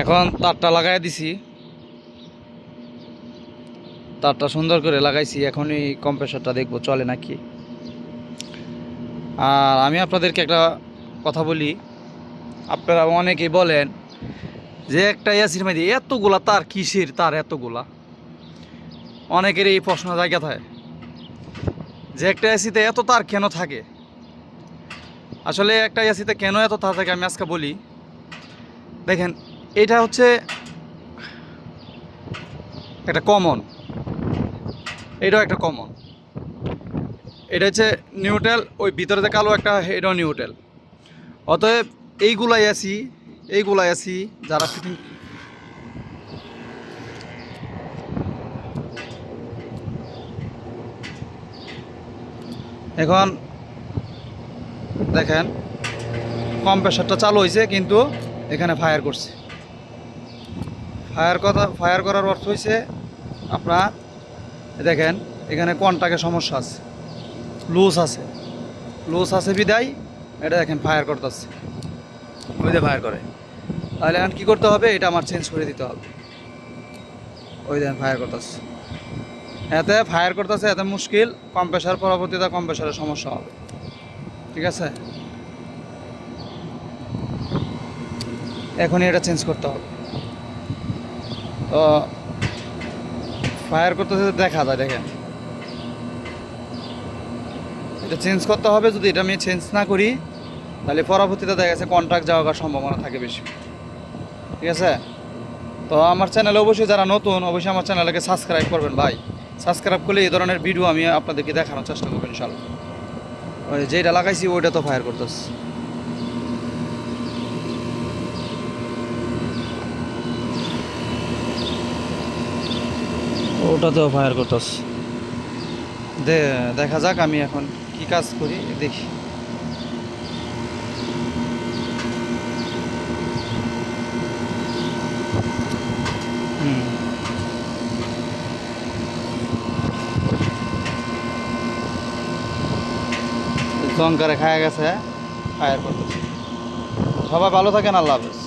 এখন তারটা লাগাই দিছি, তারটা সুন্দর করে লাগাইছি। এখন এই কম্প্রেসরটা দেখবো চলে নাকি। আর আমি আপনাদেরকে একটা কথা বলি, আপনারা অনেকেই বলেন যে একটা এসির মধ্যে এতগুলা তার কিসের তার এতগুলা, অনেকের এই প্রশ্ন জায়গা থাকে যে একটা এসিতে এত তার কেন থাকে। আসলে একটা এসিতে কেন এত তার থাকে আমি আজকে বলি। দেখেন, এটা হচ্ছে একটা কমন, এটাও একটা কমন। এটা হচ্ছে নিউট্রাল, ওই ভিতরে যে কালো একটা এটাও নিউট্রাল। অতএব এইগুলাই এসি যারা ফিটিং, এখন দেখেন কম্প্রেসারটা চালু হয়েছে কিন্তু এখানে ফায়ার করছে। ফায়ার করার অর্থ হয়েছে আপনার দেখেন এখানে কন্টাক্টের সমস্যা আছে, লুজ আছে বিদায় এটা দেখেন ফায়ার করতেছে, ওই যে ফায়ার করে। তাহলে এখন কী করতে হবে, এটা আমার চেঞ্জ করে দিতে হবে। ওই দেখেন ফায়ার করতেছে, এতে ফায়ার করতেছে, এতে মুশকিল। কম্প্রেসার পরবর্তীতে কম্প্রেসারের সমস্যা হবে, ঠিক আছে। এখনই এটা চেঞ্জ করতে হবে। তো ফায়ার করতেছে দেখা যায়, দেখেন এটা চেঞ্জ করতে হবে। যদি এটা আমি চেঞ্জ না করি তাহলে পরবর্তীতে দেখা গেছে কন্ট্রাক্ট যাওয়ার সম্ভাবনা থাকে বেশি, ঠিক আছে। তো আমার চ্যানেলে অবশ্যই যারা নতুন অবশ্যই আমার চ্যানেলকে সাবস্ক্রাইব করবেন ভাই। সাবস্ক্রাইব করলে এই ধরনের ভিডিও আমি আপনাদেরকে দেখানোর চেষ্টা করবো ইনশাল্লাহ। ওই যেটা লাগাইছি ওইটা তো ফায়ার করতেছে, ওটাতেও ফায়ার করতেছে। দেখা যাক আমি এখন কি কাজ করি দেখি। জঙ্কারে খায়া গেছে, ফায়ার করতেছে। সবাই ভালো থাকেন, আল্লাহ হাফেজ।